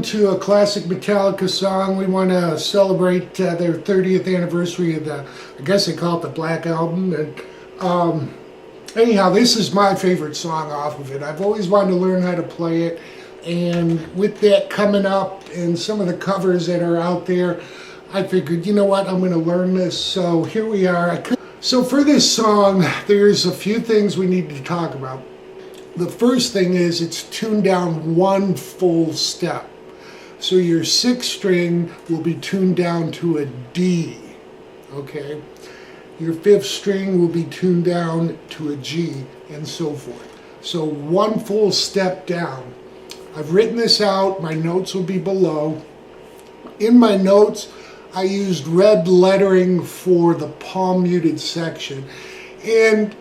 to a classic Metallica song. We want to celebrate their 30th anniversary of the, I guess they call it the Black Album. And anyhow, this is my favorite song off of it. I've always wanted to learn how to play it. And with that coming up and some of the covers that are out there, I figured, you know what, I'm going to learn this. So here we are. So for this song, there's a few things we need to talk about. The first thing is it's tuned down one full step. So your sixth string will be tuned down to a D, okay? Your fifth string will be tuned down to a G, and so forth. So one full step down. I've written this out, my notes will be below. In my notes, I used red lettering for the palm muted section. And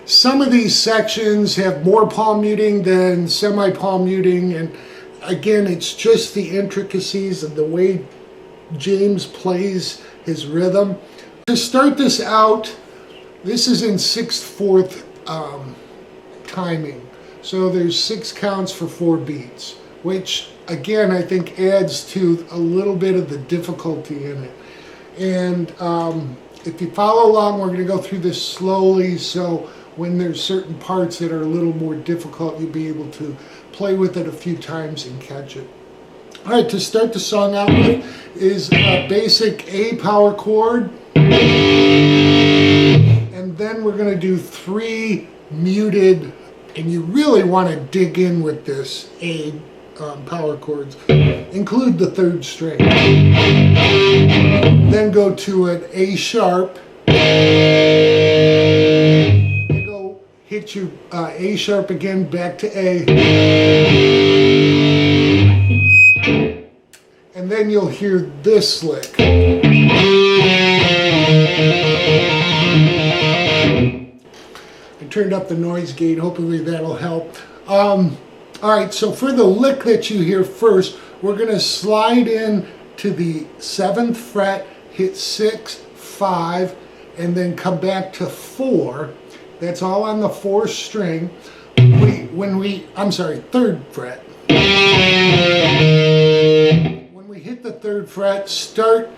some of these sections have more palm muting than semi-palm muting, and again, it's just the intricacies of the way James plays his rhythm. To start this out, this is in 6/4 timing. So there's 6 counts for 4 beats, which again, I think adds to a little bit of the difficulty in it. And if you follow along, we're going to go through this slowly, so when there's certain parts that are a little more difficult, you'll be able to play with it a few times and catch it. All right, to start the song out with is a basic A power chord. And then we're going to do 3 muted, and you really want to dig in with this A power chords. Include the 3rd string. Then go to an A sharp. Hit your A sharp again, back to A. And then you'll hear this lick. I turned up the noise gate, hopefully that'll help. Alright, so for the lick that you hear first, we're going to slide in to the 7th fret, hit 6, 5, and then come back to 4. That's all on the 4th string. 3rd fret. When we hit the 3rd fret, start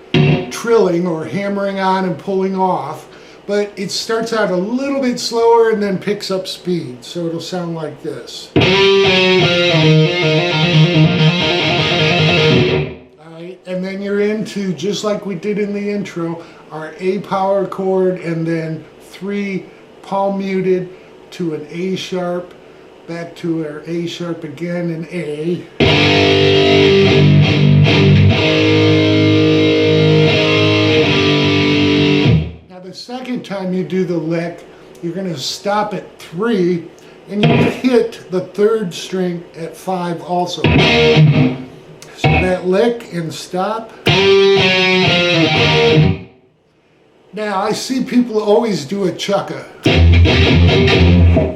trilling or hammering on and pulling off, but it starts out a little bit slower and then picks up speed, so it'll sound like this. Alright, and then you're into, just like we did in the intro, our A power chord and then 3 palm muted to an A sharp, back to our A sharp again, and A. Now the second time you do the lick, you're going to stop at 3, and you hit the 3rd string at 5 also. So that lick and stop. Now, I see people always do a chucka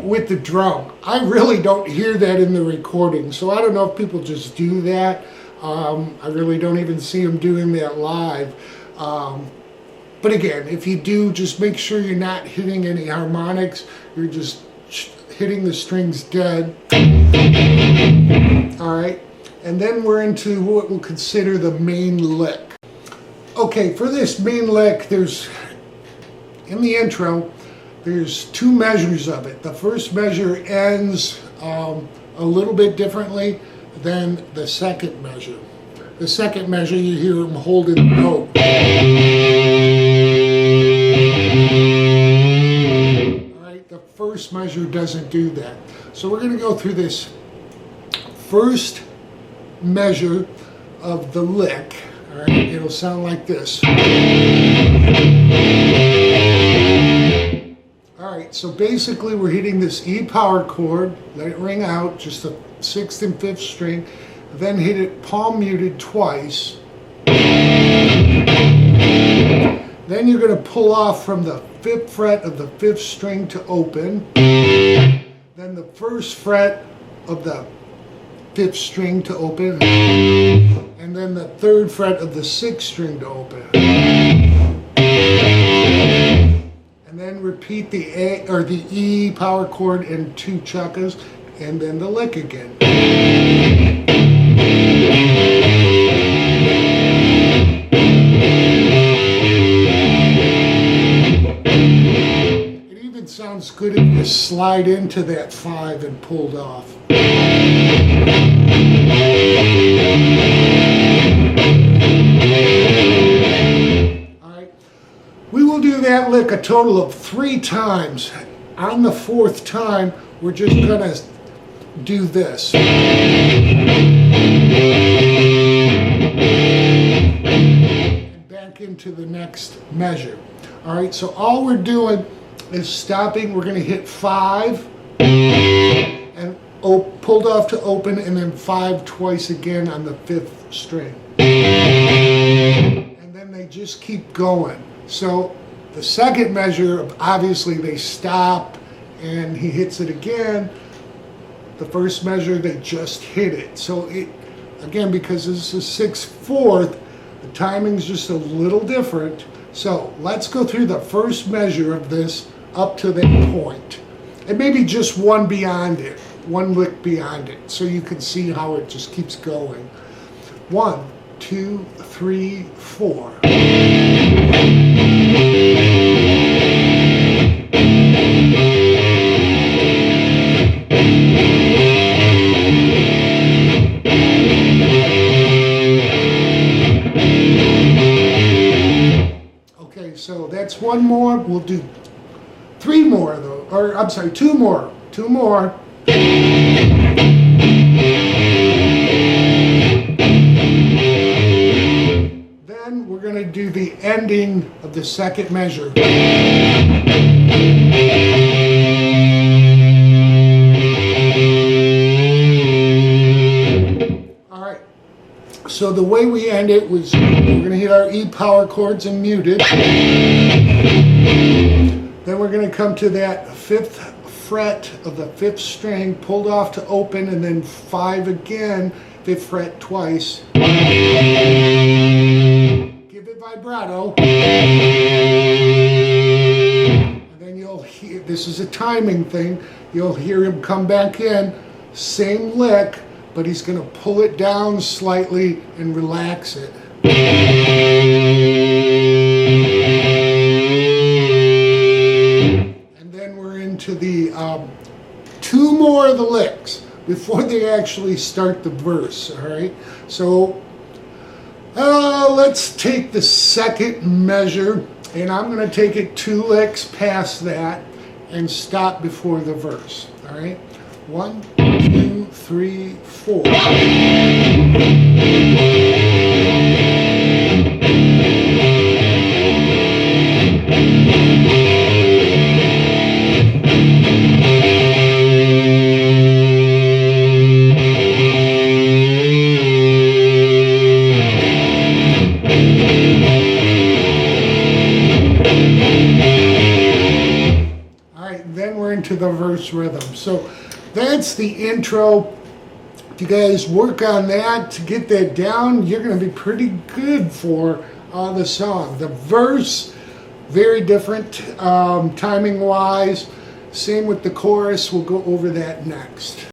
with the drum. I really don't hear that in the recording, so I don't know if people just do that. I really don't even see them doing that live. But again, if you do, just make sure you're not hitting any harmonics. You're just hitting the strings dead. Alright, and then we're into what we'll consider the main lick. Okay, for this main lick, in the intro, there's 2 measures of it. The first measure ends a little bit differently than the second measure. The second measure, you hear him holding the note. Alright, the first measure doesn't do that. So we're going to go through this first measure of the lick. Alright, it'll sound like this. Alright, so basically we're hitting this E power chord, let it ring out, just the 6th and 5th string, then hit it palm muted twice. Then you're going to pull off from the 5th fret of the 5th string to open, then the 1st fret of the 5th string to open, and then the 3rd fret of the 6th string to open. And then repeat the A or the E power chord in 2 chuckas, and then the lick again. It even sounds good if you slide into that 5 and pulled off. Alright, we will do that lick a total of 3 times. On the 4th time, we're just going to do this. And back into the next measure. Alright, so all we're doing is stopping. We're going to hit 5 and pulled off to open, and then 5 twice again on the 5th string. And then they just keep going. So the second measure, obviously they stop and he hits it again. The first measure, they just hit it. So it, again, because this is 6/4, the timing's just a little different. So let's go through the first measure of this up to that point. And maybe just one beyond it, one lick beyond it, so you can see how it just keeps going. 1, 2, 3, 4. Okay, so that's one more. We'll do 3 more though, or I'm sorry, 2 more. 2 more. Then we're going to do the ending of the second measure. Alright, so the way we end it was we're going to hit our E power chords and mute it. Then we're going to come to that 5th fret of the 5th string, pulled off to open, and then 5 again, 5th fret twice. Give it vibrato. And then you'll hear, this is a timing thing, you'll hear him come back in, same lick, but he's going to pull it down slightly and relax it. To the 2 more of the licks before they actually start the verse. All right, so let's take the second measure, and I'm going to take it 2 licks past that and stop before the verse. All right, 1, 2, 3, 4. To the verse rhythm. So that's the intro. If you guys work on that to get that down, you're going to be pretty good for the song. The verse, very different timing wise. Same with the chorus. We'll go over that next.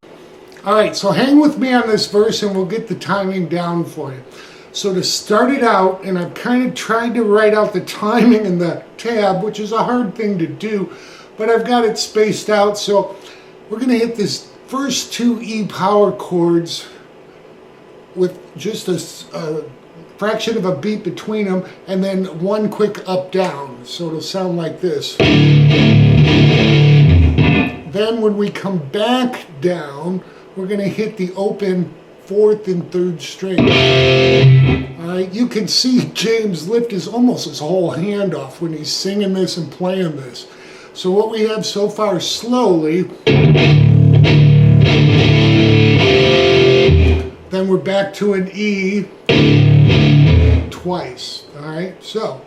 Alright, so hang with me on this verse and we'll get the timing down for you. So to start it out, and I've kind of tried to write out the timing in the tab, which is a hard thing to do, but I've got it spaced out. So we're going to hit this first 2 E power chords with just a fraction of a beat between them, and then 1 quick up down. So it'll sound like this. Then when we come back down, we're going to hit the open 4th and 3rd string. Alright, you can see James lift almost his whole hand off when he's singing this and playing this. So what we have so far slowly, then we're back to an E twice. Alright, so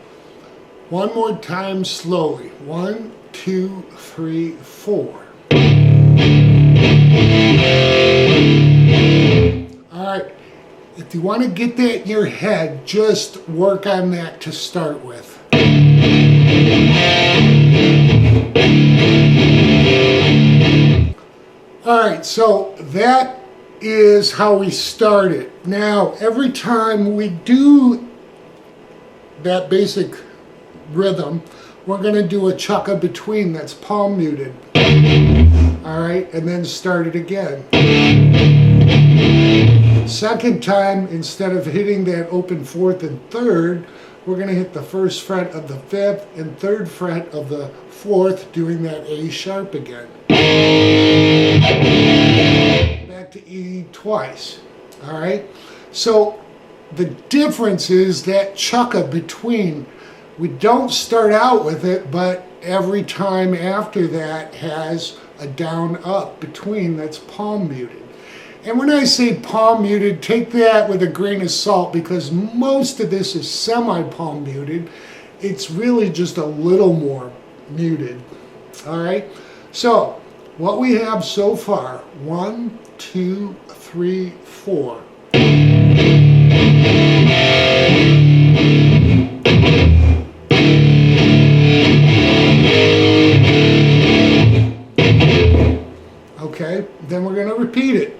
1 more time slowly. 1, 2, 3, 4. Alright, if you want to get that in your head, just work on that to start with. Alright, so that is how we start it. Now, every time we do that basic rhythm, we're going to do a chukka between that's palm muted. All right, and then start it again. Second time, instead of hitting that open fourth and third, we're going to hit the first fret of the fifth and third fret of the fourth, doing that A sharp again. Back to E twice. All right, so the difference is that chukka between. We don't start out with it, but every time after that has a down up between that's palm muted. And when I say palm muted, take that with a grain of salt, because most of this is semi-palm muted. It's really just a little more muted. All right, so what we have so far, 1, 2, 3, 4. Okay, then we're going to repeat it.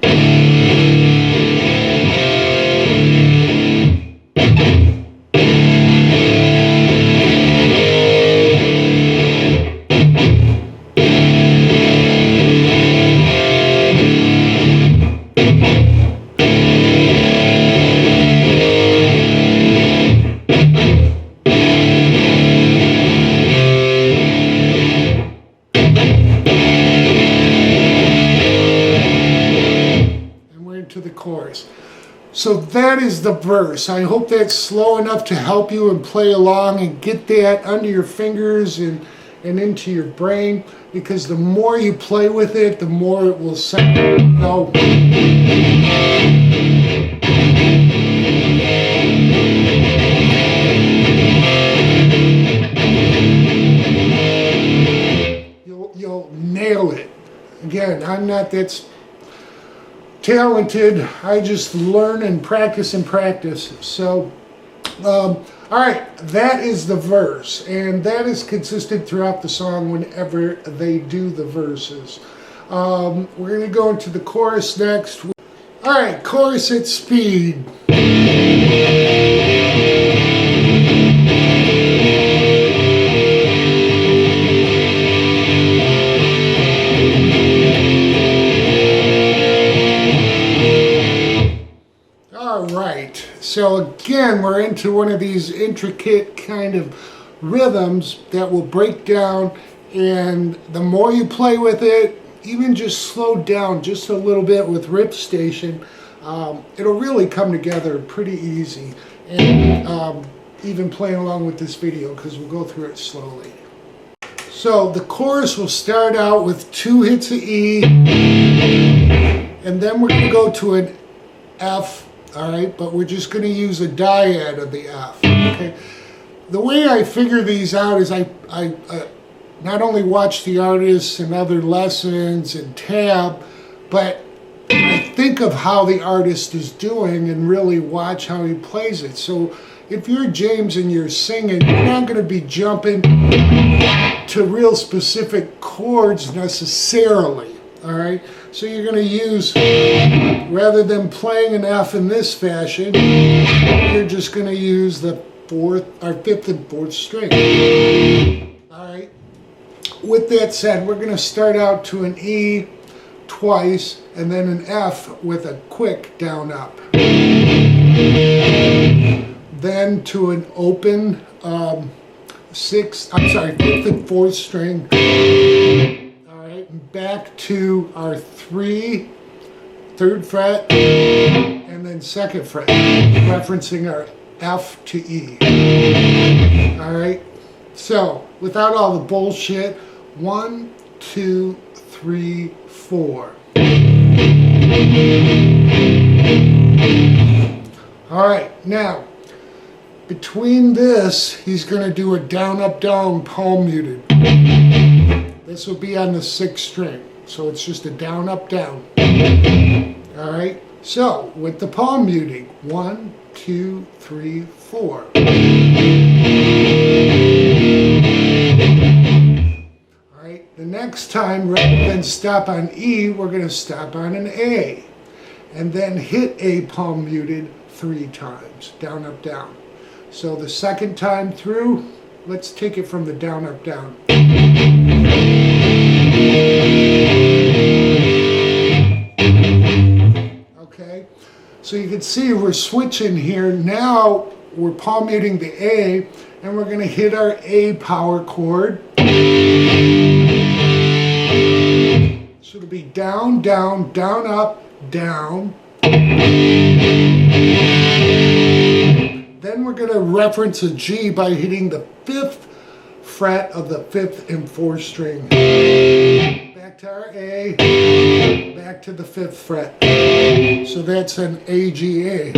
To the chorus. So that is the verse. I hope that's slow enough to help you and play along and get that under your fingers and into your brain, because the more you play with it, the more it will sound. You'll nail it. Again, I'm not that talented. I just learn and practice and practice. So, all right, that is the verse, and that is consistent throughout the song whenever they do the verses. We're going to go into the chorus next. All right, chorus at speed. So again, we're into one of these intricate kind of rhythms that will break down, and the more you play with it, even just slow down just a little bit with Rip Station, it'll really come together pretty easy. And even playing along with this video, because we'll go through it slowly. So the chorus will start out with 2 hits of E, and then we're going to go to an F. All right, but we're just going to use a dyad of the F. Okay. The way I figure these out is I not only watch the artists and other lessons and tab, but I think of how the artist is doing and really watch how he plays it. So if you're James and you're singing, you're not going to be jumping to real specific chords necessarily. All right, so you're going to use, rather than playing an F in this fashion, you're just going to use the 5th and 4th string. All right, with that said, we're going to start out to an E twice and then an F with a quick down up. Then to an open 5th and 4th string. Back to our 3, 3rd fret, and then 2nd fret, referencing our F to E. All right, so without all the bullshit, 1, 2, 3, 4. All right, now between this, he's going to do a down, up, down, palm muted. This will be on the 6th string, so it's just a down, up, down. All right, so with the palm muting, 1, 2, 3, 4. All right, the next time, rather than stop on E, we're going to stop on an A. and then hit A palm muted 3 times, down, up, down. So the second time through, let's take it from the down, up, down. Okay, so you can see we're switching here. Now we're palm muting the A, and we're going to hit our A power chord. So it'll be down, down, down, up, down. Then we're going to reference a G by hitting the 5th fret of the 5th and 4th string. Back to our A, back to the 5th fret. So that's an AGA.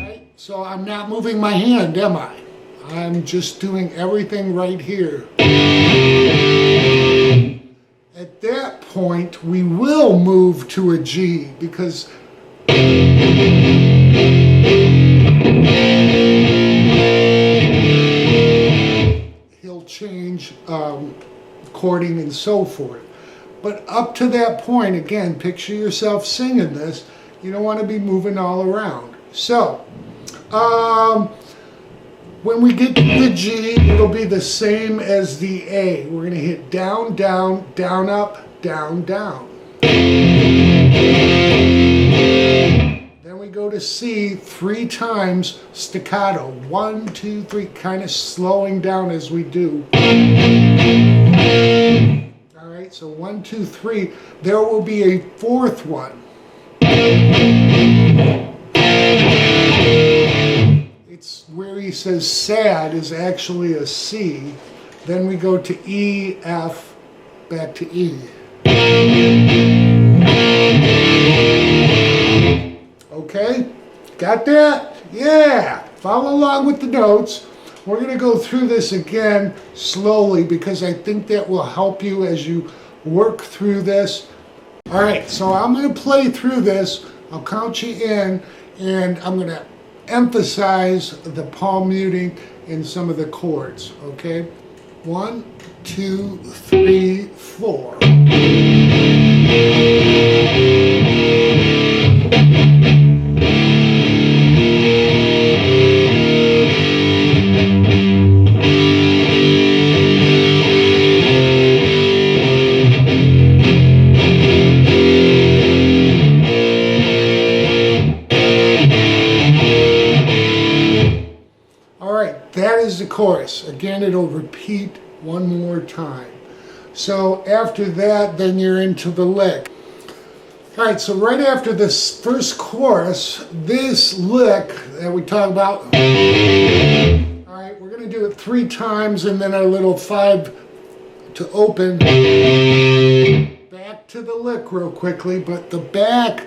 Right? So I'm not moving my hand, am I? I'm just doing everything right here. At that point, we will move to a G because he'll change chording and so forth. But up to that point, again, picture yourself singing this. You don't want to be moving all around. So, when we get to the G, it'll be the same as the A. We're going to hit down, down, down, up, down, down. Then we go to C 3 times staccato. 1, 2, 3, kind of slowing down as we do. All right, so 1, 2, 3. There will be a 4th one. It's where he says sad is actually a C. Then we go to E, F, back to E. Okay, got that? Yeah, follow along with the notes. We're going to go through this again slowly because I think that will help you as you work through this. All right, so I'm going to play through this. I'll count you in, and I'm going to emphasize the palm muting in some of the chords, okay? 1, 2, 3, 4. That is the chorus. Again, it'll repeat one more time. So after that, then you're into the lick. All right, so right after this first chorus, this lick that we talked about, all right, we're going to do it 3 times and then a little 5 to open. Back to the lick real quickly, but the back,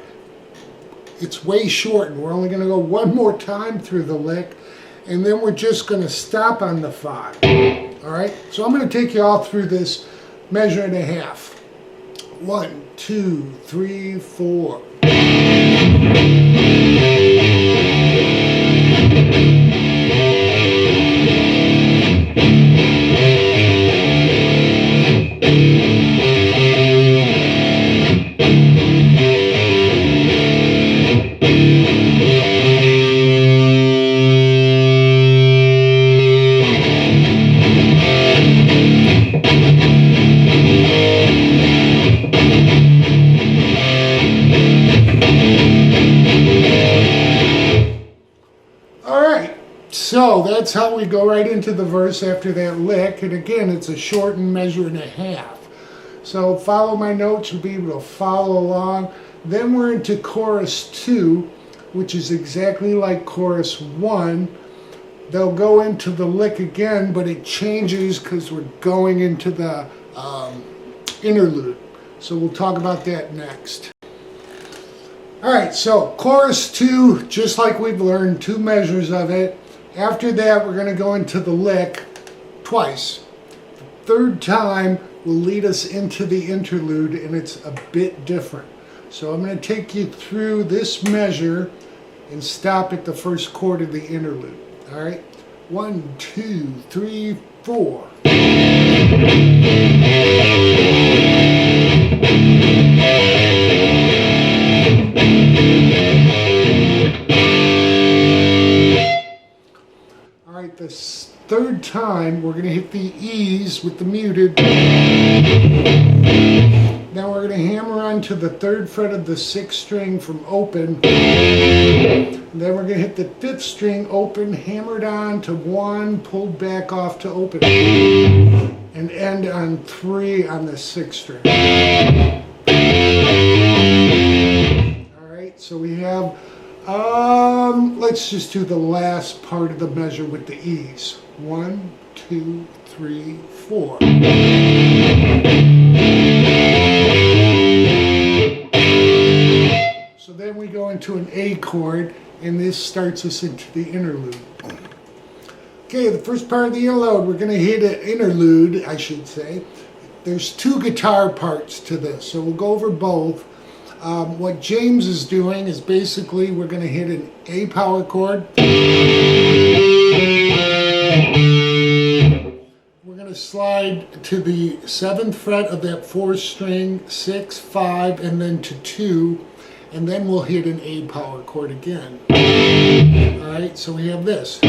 it's way shortened. We're only going to go one more time through the lick. And then we're just going to stop on the 5. All right? So I'm going to take you all through this measure and a half. 1, 2, 3, 4. So that's how we go right into the verse after that lick. And again, it's a shortened measure and a half. So follow my notes, you'll be able to follow along. Then we're into chorus 2, which is exactly like chorus 1. They'll go into the lick again, but it changes because we're going into the interlude. So we'll talk about that next. All right, so chorus 2, just like we've learned, 2 measures of it. After that, we're going to go into the lick twice. The 3rd time will lead us into the interlude, and it's a bit different. So I'm going to take you through this measure and stop at the first chord of the interlude. All right? 1, 2, 3, 4. third time, we're going to hit the E's with the muted. Now we're going to hammer onto the 3rd fret of the 6th string from open. Then we're going to hit the 5th string open, hammered on to 1, pulled back off to open. And end on 3 on the 6th string. Alright, so we have, let's just do the last part of the measure with the E's. 1, 2, 3, 4. So then we go into an A chord, and this starts us into the interlude. Okay, the first part of the interlude, we're going to hit an interlude, I should say. There's 2 guitar parts to this, so we'll go over both. What James is doing is basically we're going to hit an A power chord. We're going to slide to the 7th fret of that 4th string, 6, 5, and then to 2, and then we'll hit an A power chord again. Alright, so we have this.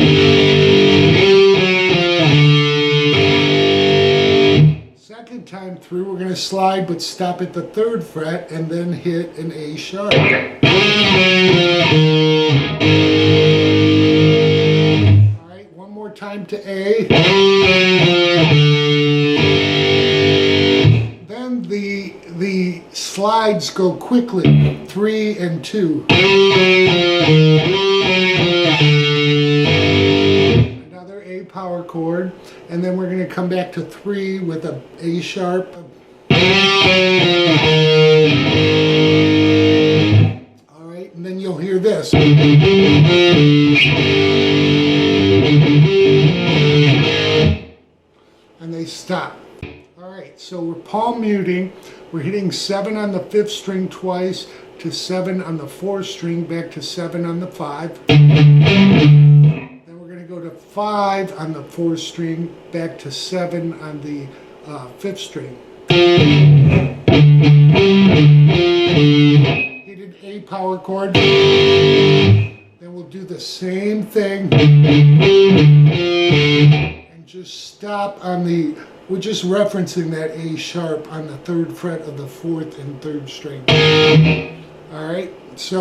Second time through, we're going to slide but stop at the 3rd fret and then hit an A sharp. Alright, one more time to A. Then the slides go quickly, 3 and 2. Another A power chord, and then we're going to come back to 3 with a A sharp. Alright, and then you'll hear this. And they stop. Alright, so we're palm muting. We're hitting 7 on the 5th string twice, to 7 on the 4th string, back to 7 on the 5. Then we're going to go to 5 on the 4th string, back to 7 on the 5th string. Hit an A power chord. Then we'll do the same thing. And just stop on the... We're just referencing that A sharp on the 3rd fret of the 4th and 3rd string. Alright, so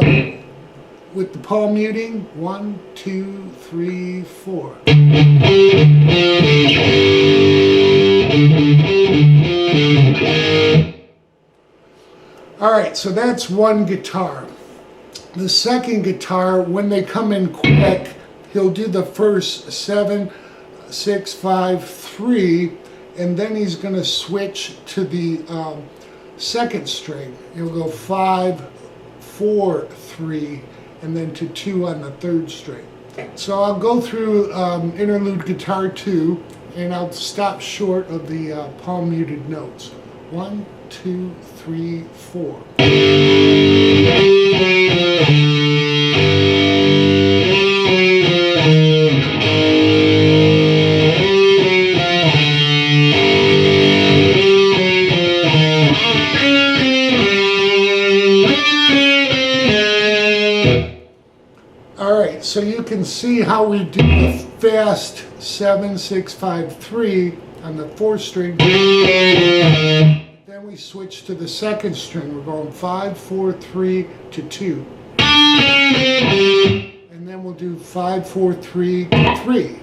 with the palm muting, 1, 2, 3, 4. Alright, so that's one guitar. The second guitar, when they come in quick, he'll do the first 7, 6, 5, 3, and then he's going to switch to the 2nd string. He'll go 5, 4, 3, and then to 2 on the 3rd string. So I'll go through interlude guitar 2, and I'll stop short of the palm muted notes. 1, 2, 3, 4. Alright, so you can see how we do the fast 7, 6, 5, 3 on the 4th string. Then we switch to the 2nd string. We're going 5, 4, 3 to 2. And then we'll do 5, 4, 3 to 3.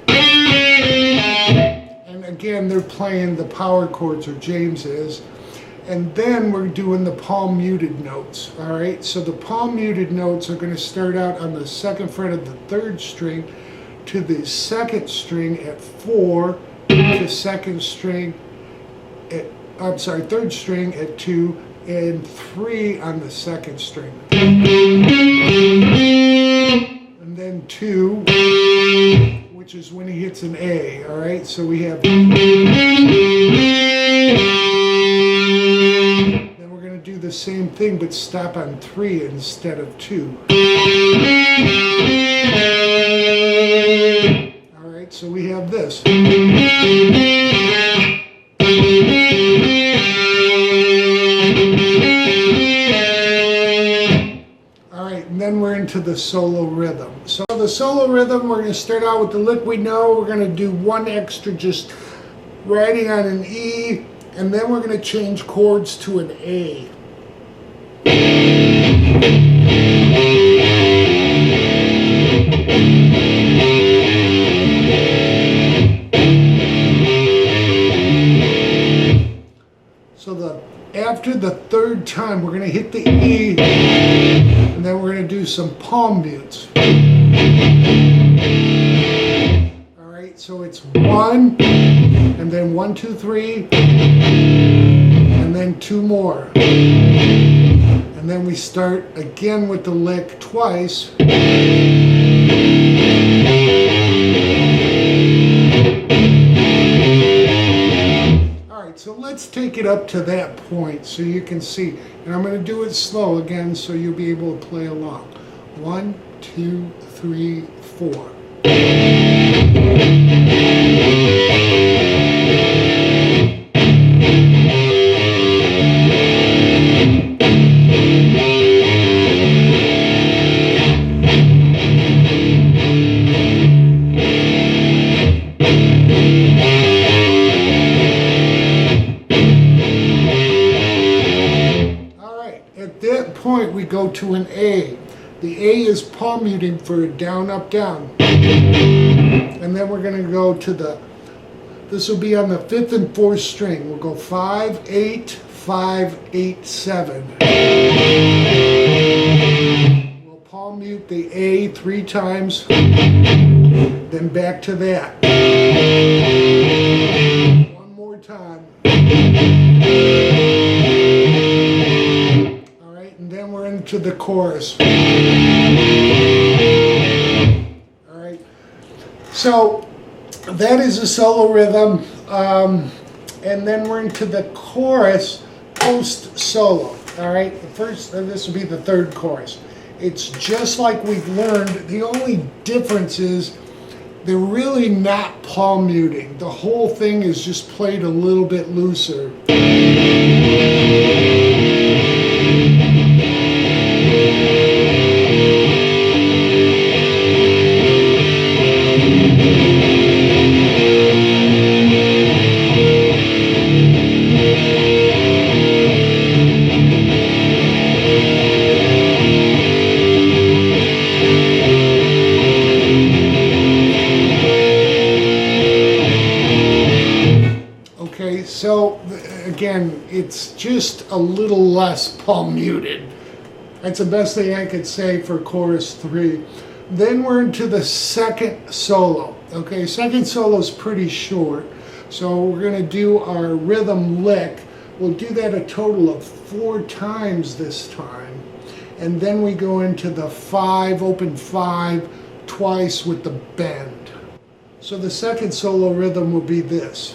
And again, they're playing the power chords, or James is. And then we're doing the palm muted notes. Alright, so the palm muted notes are going to start out on the 2nd fret of the 3rd string to the 2nd string at 4, to 2nd string at, 3rd string at 2, and 3 on the 2nd string. And then 2, which is when he hits an A. Alright, so we have... do the same thing but stop on 3 instead of 2. Alright, so we have this. Alright, and then we're into the solo rhythm. So the solo rhythm, we're going to start out with the lick we know. We're going to do one extra just riding on an E, and then we're going to change chords to an A. So after the third time, we're going to hit the E, and then we're going to do some palm mutes. All right, so it's 1, and then 1, 2, 3, and then 2 more. And then we start again with the lick twice. So let's take it up to that point so you can see. And I'm going to do it slow again so you'll be able to play along. 1, 2, 3, 4. At that point, we go to an A. The A is palm muting for a down, up, down. And then we're going to go to this will be on the 5th and 4th string. We'll go 5, 8, 5, 8, 7. We'll palm mute the A 3 times, then back to that. One more time. To the chorus. All right. So that is a solo rhythm, and then we're into the chorus post solo. All right. The first, this will be the third chorus. It's just like we've learned. The only difference is they're really not palm muting. The whole thing is just played a little bit looser. So again, it's just a little less palm muted. That's the best thing I could say for chorus 3. Then we're into the second solo. Okay, second solo is pretty short. So we're going to do our rhythm lick. We'll do that a total of 4 times this time. And then we go into the 5, open 5, twice with the bend. So the second solo rhythm will be this.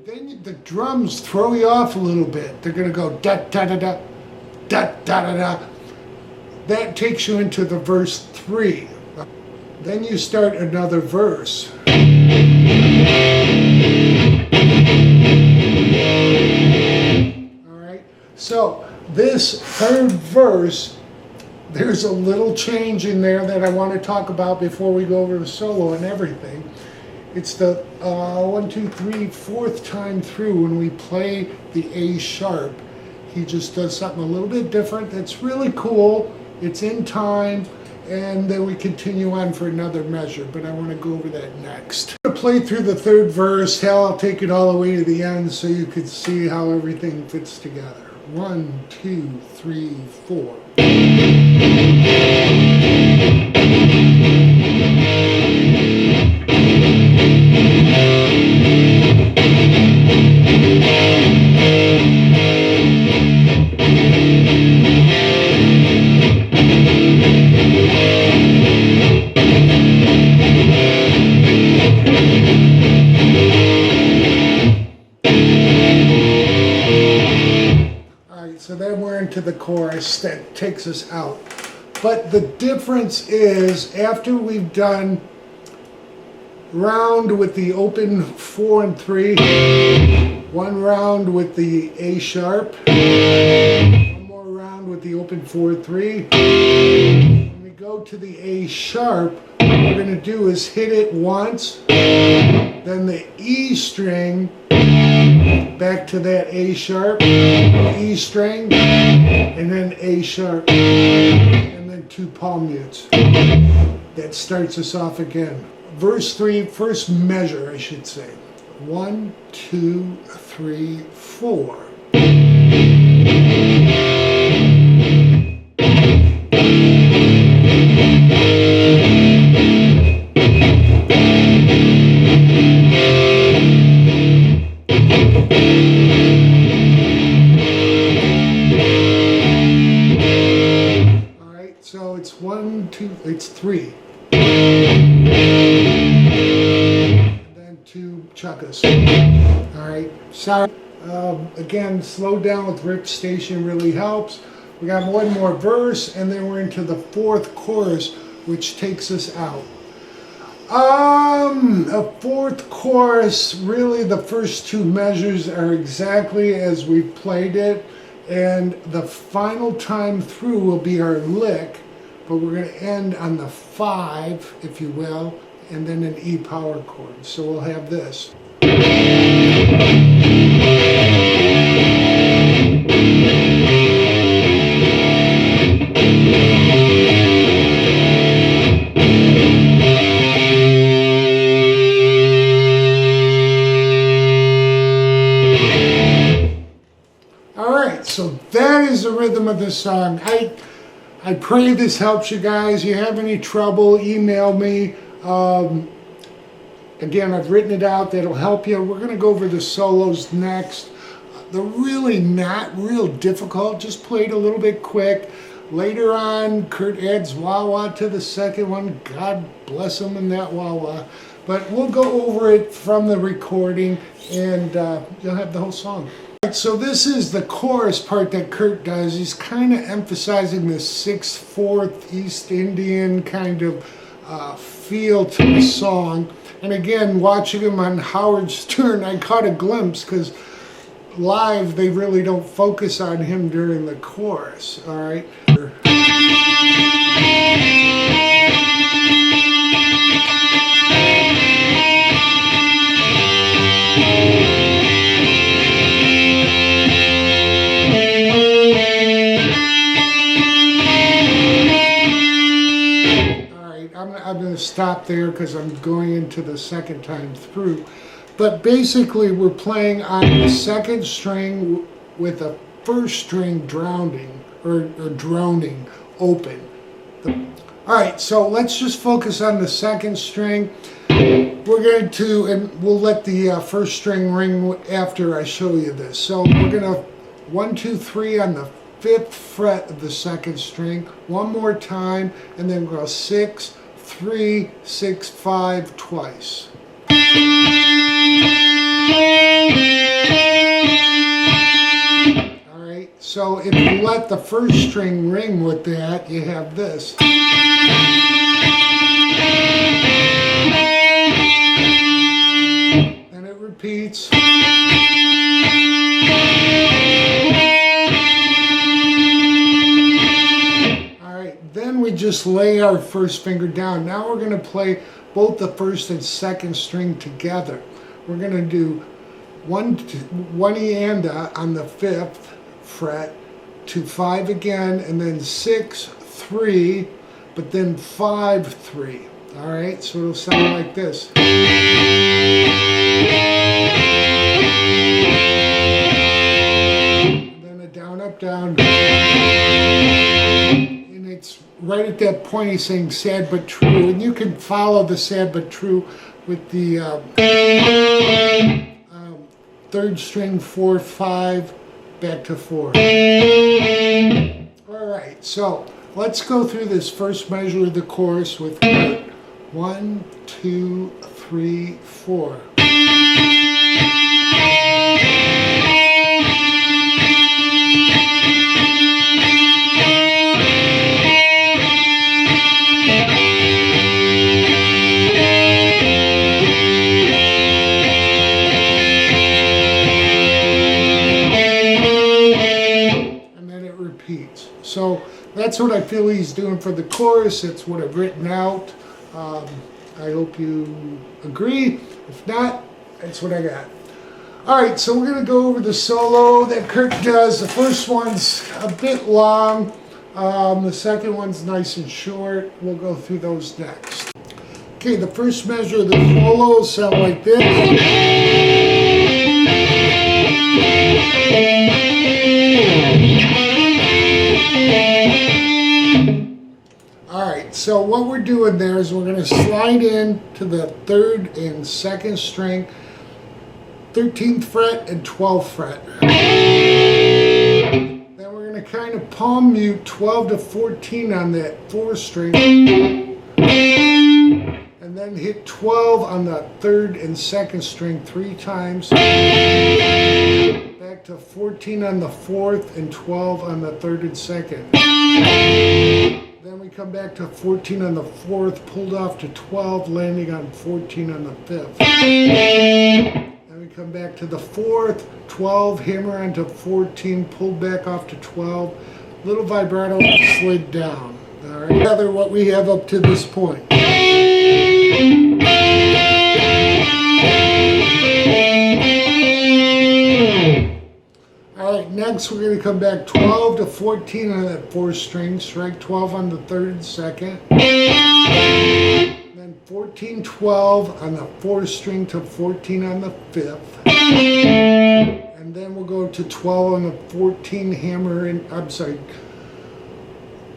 Then the drums throw you off a little bit. They're going to go da da da da da da da da. That takes you into the verse 3. Then you start another verse. All right. So this third verse, there's a little change in there that I want to talk about before we go over the solo and everything. It's the 1, 2, 3, 4th time through when we play the A sharp. He just does something a little bit different. That's really cool. It's in time, and then we continue on for another measure, but I want to go over that next. I'm going to play through the third verse. Hell, I'll take it all the way to the end so you can see how everything fits together. 1, 2, 3, 4. the chorus that takes us out. But the difference is, after we've done round with the open 4 and 3, one round with the A sharp, one more round with the open 4 and 3. When we go to the A sharp, what we're going to do is hit it once, then the E string, back to that A sharp, E string, and then A sharp, and then 2 palm mutes. That starts us off again. Verse 3, first measure, I should say. 1, 2, 3, 4. So it's 1, 2, it's 3. And then 2 chuckas. Alright, sorry. Again, slow down with Rip Station really helps. We got one more verse, and then we're into the 4th chorus, which takes us out. A 4th chorus, really the first 2 measures are exactly as we played it. And the final time through will be our lick, but we're going to end on the 5, if you will, and then an E power chord. So we'll have this. So that is the rhythm of the song. I pray this helps you guys. You have any trouble, email me. Again, I've written it out. That'll help you. We're going to go over the solos next. They're really not real difficult. Just play it a little bit quick. Later on, Kurt adds wah-wah to the second one. God bless him in that wah-wah. But we'll go over it from the recording, and you'll have the whole song. So this is the chorus part that Kurt does. He's kind of emphasizing the 6/4 East Indian kind of feel to the song. And again, watching him on Howard Stern, I caught a glimpse, because live they really don't focus on him during the chorus. All right. I'm going to stop there because I'm going into the second time through. But basically we're playing on the 2nd string with a 1st string drowning or droning open. Alright, so let's just focus on the 2nd string. We're going to, and we'll let the 1st string ring after I show you this. So we're going to 1, 2, 3 on the 5th fret of the 2nd string. One more time, and then we'll go 6, 3, 6, 5 twice. Alright, so if you let the 1st string ring with that, you have this. And it repeats. Then we just lay our 1st finger down. Now we're going to play both the 1st and 2nd string together. We're going to do one eanda on the 5th fret to 5 again, and then 6, 3, but then 5, 3. All right, so it'll sound like this. And then a down, up, down. It's right at that point he's saying sad but true, and you can follow the sad but true with the 3rd string 4, 5 back to 4. Alright, so let's go through this first measure of the chorus with 1, 2, 3, 4. that's what I feel he's doing for the chorus. That's what I've written out. I hope you agree. If not, that's what I got. All right, so we're going to go over the solo that Kurt does. The first one's a bit long. The second one's nice and short. We'll go through those next. Okay, the first measure of the solo sound like this. Alright, so what we're doing there is we're going to slide in to the 3rd and 2nd string, 13th fret and 12th fret. Then we're going to kind of palm mute 12 to 14 on that 4th string. And then hit 12 on the 3rd and 2nd string 3 times. Back to 14 on the 4th and 12 on the 3rd and 2nd. Then we come back to 14 on the 4th, pulled off to 12, landing on 14 on the 5th. Then we come back to the 4th, 12, hammer onto 14, pulled back off to 12, little vibrato, slid down. All right, gather what we have up to this point. Alright, next we're going to come back 12 to 14 on that 4th string, strike 12 on the 3rd and 2nd. Then 14, 12 on the 4th string to 14 on the 5th. And then we'll go to 12 on the 14, hammer in,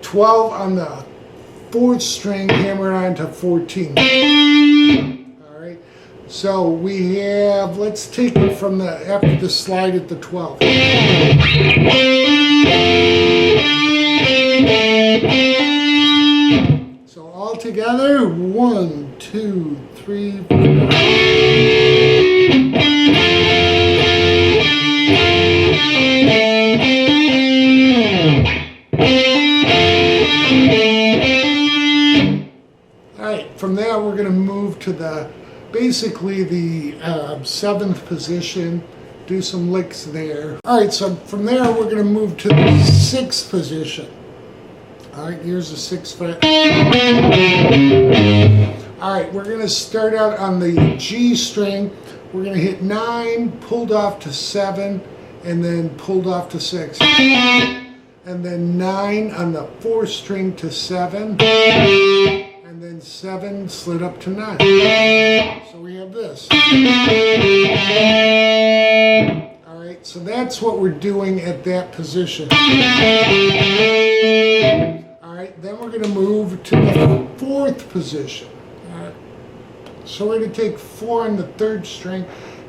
12 on the 4th string, hammer on to 14. Alright, so we have, let's take it from the, after the slide at the 12th. So all together, 1, 2, 3, 4. From there, we're going to move to the, basically the 7th position, do some licks there. All right, so from there, we're going to move to the 6th position. All right, here's the 6th fret. All right, we're going to start out on the G string. We're going to hit 9, pulled off to 7, and then pulled off to 6. And then 9 on the 4th string to 7. And then 7 slid up to 9. So we have this. Alright, so that's what we're doing at that position. Alright, then we're going to move to the 4th position. Alright, so we're going to take 4 on the 3rd string,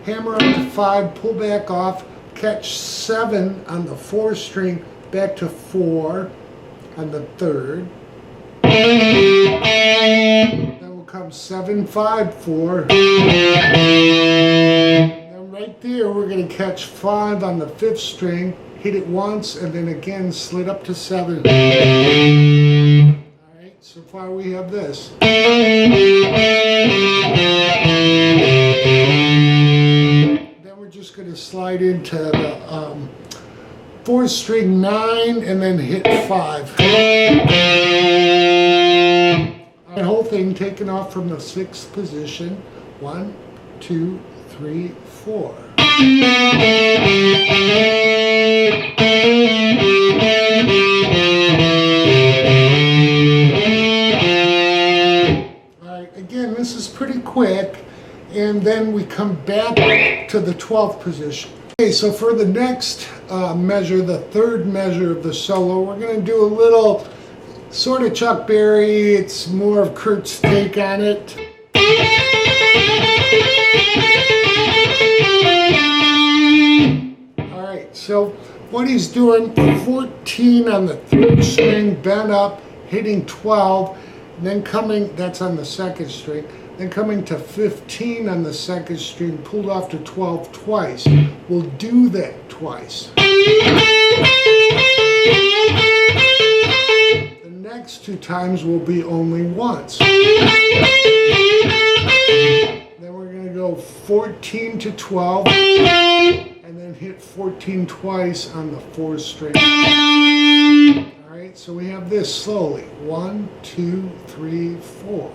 hammer on the 5, pull back off, catch 7 on the 4th string, back to 4 on the 3rd. Then will come 7, 5, 4. Then right there we're going to catch 5 on the 5th string, hit it once, and then again slid up to 7. Alright, so far we have this. Then we're just going to slide into the 4th string 9 and then hit 5. The whole thing taken off from the 6th position. 1, 2, 3, 4. Alright, again, this is pretty quick, and then we come back to the 12th position. Okay, so for the next measure, the 3rd measure of the solo, we're going to do a little sort of Chuck Berry. It's more of Kurt's take on it. Alright, so what he's doing, 14 on the 3rd string, bent up, hitting 12, and then coming, that's on the 2nd string, then coming to 15 on the 2nd string, pulled off to 12 twice. We'll do that twice. The next 2 times will be only once. Then we're going to go 14 to 12, and then hit 14 twice on the 4th string. Alright, Alright, so we have this slowly. 1, 2, 3, 4.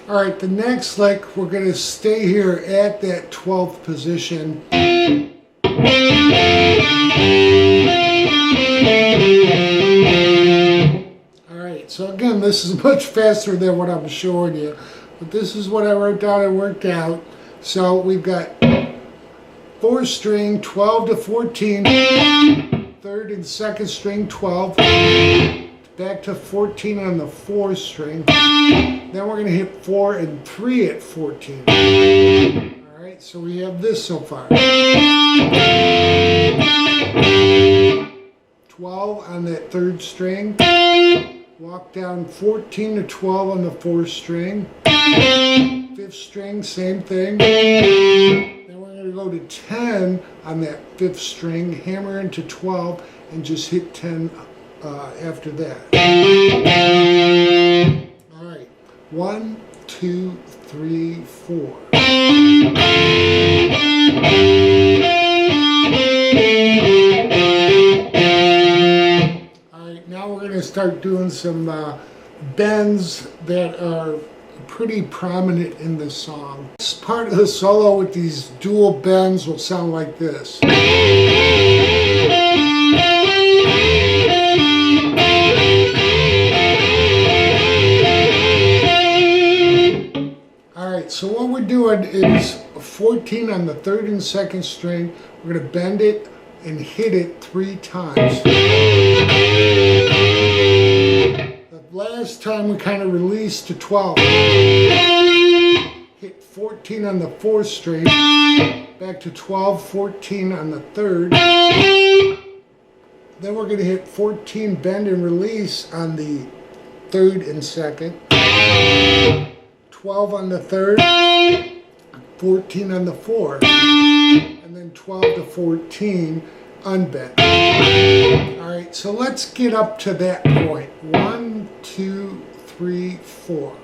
Alright, the next lick, we're going to stay here at that 12th position. Alright, so again, this is much faster than what I'm showing you. But this is what I wrote down and worked out. So we've got 4th string, 12 to 14, 3rd and 2nd string, 12, back to 14 on the 4th string. Then we're going to hit 4 and 3 at 14. Alright, so we have this so far. 12 on that 3rd string. Walk down 14 to 12 on the 4th string. 5th string, same thing. Then we're going to go to 10 on that 5th string, hammer into 12, and just hit 10 after that. Alright, 1, 2, 3, 4. Alright, now we're going to start doing some bends that are pretty prominent in this song. This part of the solo with these dual bends will sound like this. Alright, so what we're doing is 14 on the 3rd and 2nd string. We're going to bend it and hit it 3 times. Last time we kind of released to 12. Hit 14 on the 4th string, back to 12, 14 on the 3rd. Then we're going to hit 14, bend and release on the 3rd and 2nd. 12 on the 3rd, 14 on the 4th, and then 12 to 14 unbent. Alright, so let's get up to that point. 1, 2, 3, 4.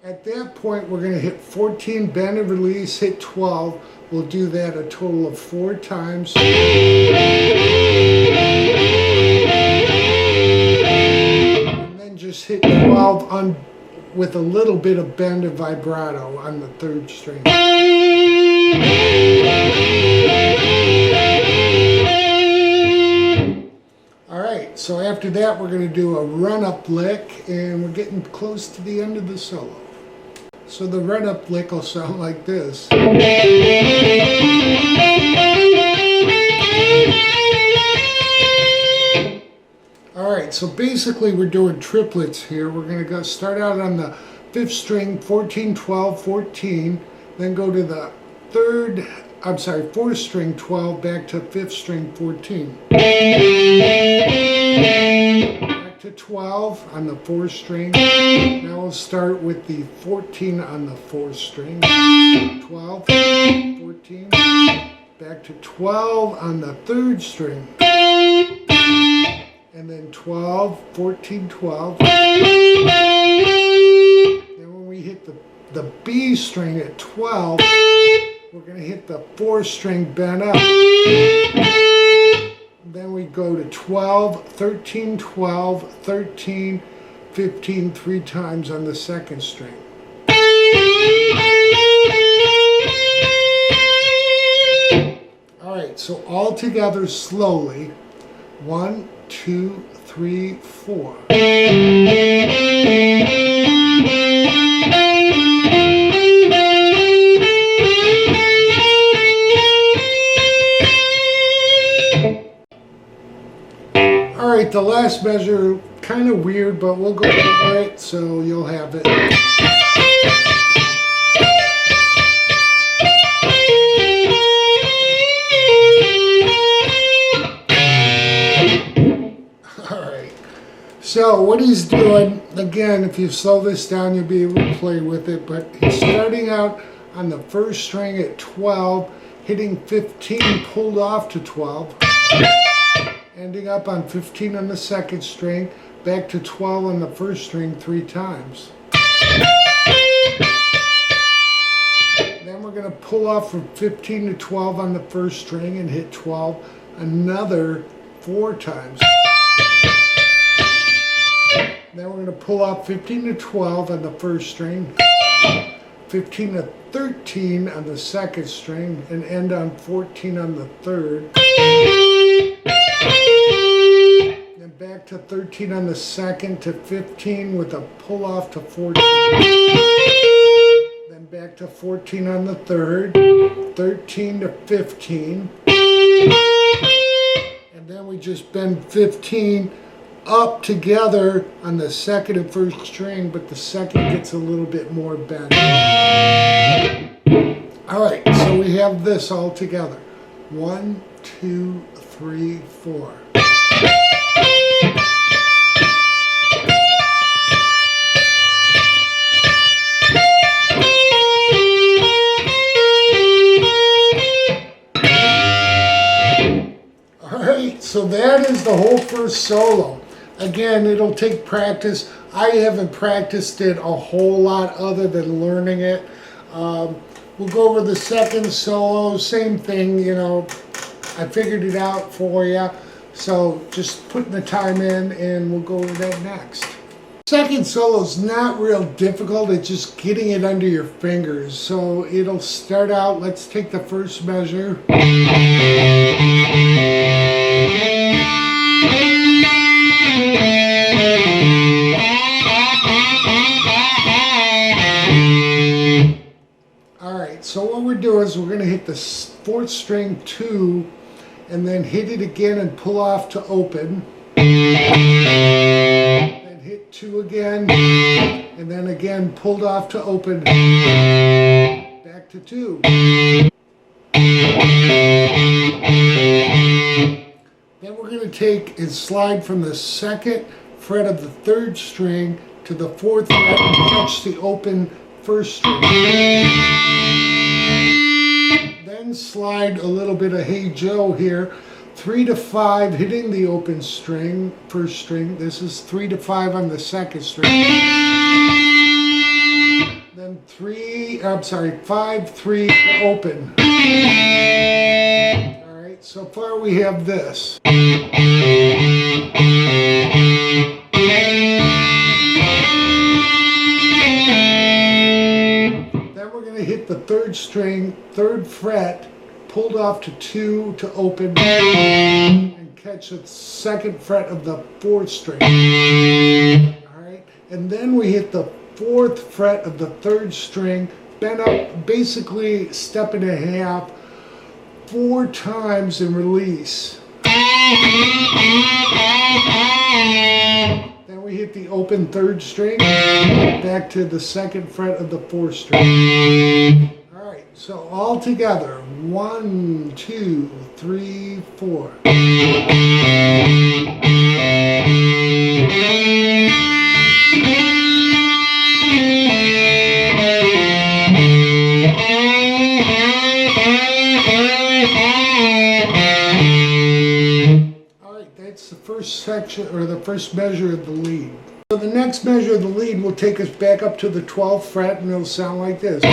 At that point, we're going to hit 14, bend and release, hit 12. We'll do that a total of 4 times. And then just hit 12 with a little bit of bend and vibrato on the 3rd string. Alright, so after that we're going to do a run-up lick, and we're getting close to the end of the solo. So the run-up lick will sound like this. Alright, so basically we're doing triplets here. We're going to go start out on the 5th string, 14, 12, 14, then go to the 4th string, 12, back to 5th string, 14. Back to 12 on the 4th string. Now we'll start with the 14 on the 4th string. 12, 14, back to 12 on the 3rd string. And then 12, 14, 12. Then when we hit the B string at 12, we're going to hit the 4th string bent up. Then we go to 12, 13, 12, 13, 15, 3 times on the 2nd string. Alright, so all together slowly. 1, 2, 3, 4. Alright, the last measure, kind of weird, but we'll go over it so you'll have it. Alright, so what he's doing, again, if you slow this down, you'll be able to play with it, but he's starting out on the 1st string at 12, hitting 15, pulled off to 12. ending up on 15 on the second string, back to 12 on the first string 3 times. Then we're going to pull off from 15 to 12 on the first string and hit 12 another 4 times. Then we're going to pull off 15 to 12 on the first string, 15 to 13 on the second string, and end on 14 on the third. Then back to 13 on the second to 15 with a pull off to 14. Then back to 14 on the third, 13 to 15. And then we just bend 15 up together on the second and first string, but the second gets a little bit more bent. Alright, so we have this all together. 1, 2, 3, 4. Alright, so that is the whole first solo. Again, it'll take practice. I haven't practiced it a whole lot other than learning it. We'll go over the second solo, same thing, you know, I figured it out for you. So just putting the time in and we'll go over that next. Second solo is not real difficult, it's just getting it under your fingers. So it'll start out, let's take the first measure. Alright, so what we're doing is we're going to hit the fourth string 2 and then hit it again and pull off to open. Then hit 2 again and then again pulled off to open. Back to 2. Then we're going to take and slide from the second fret of the third string to the fourth fret and touch the open first string. Then slide a little bit of Hey Joe here. 3 to 5 hitting the open string, first string. This is 3 to 5 on the second string. Then 5, 3 open. Alright, so far we have this. Hit the third string, third fret, pulled off to 2 to open, and catch the second fret of the fourth string. Alright, and then we hit the fourth fret of the third string, bend up, basically step and a half, 4 times and release. Then we hit the open third string, back to the second fret of the fourth string. Alright, so all together, 1, 2, 3, 4. That's the first section, or the first measure of the lead. So the next measure of the lead will take us back up to the 12th fret and it'll sound like this.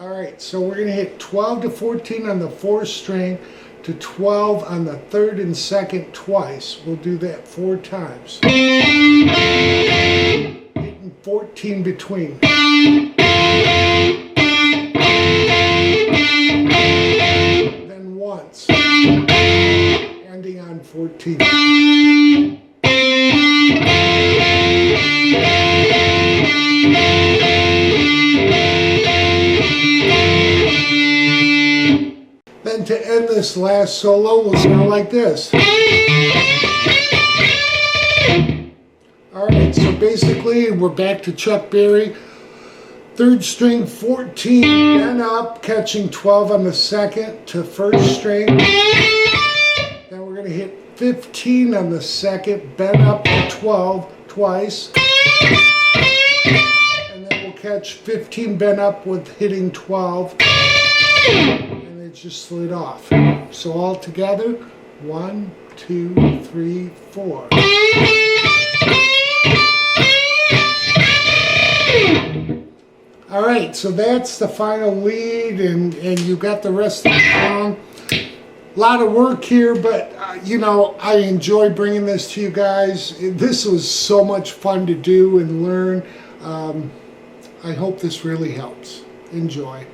Alright, so we're going to hit 12 to 14 on the fourth string to 12 on the third and second twice. We'll do that 4 times. Hitting 14 between. Then once. Ending on 14. Then to end this last solo, we'll sound like this. Alright, so basically we're back to Chuck Berry. Third string 14, bend up, catching 12 on the second to first string. Then we're going to hit 15 on the second, bend up to 12 twice. And then we'll catch 15 bend up with hitting 12. and it just slid off. So all together, 1, 2, 3, 4. All right, so that's the final lead, and you got the rest of the song. A lot of work here, but you know, I enjoy bringing this to you guys. This was so much fun to do and learn. I hope this really helps. Enjoy.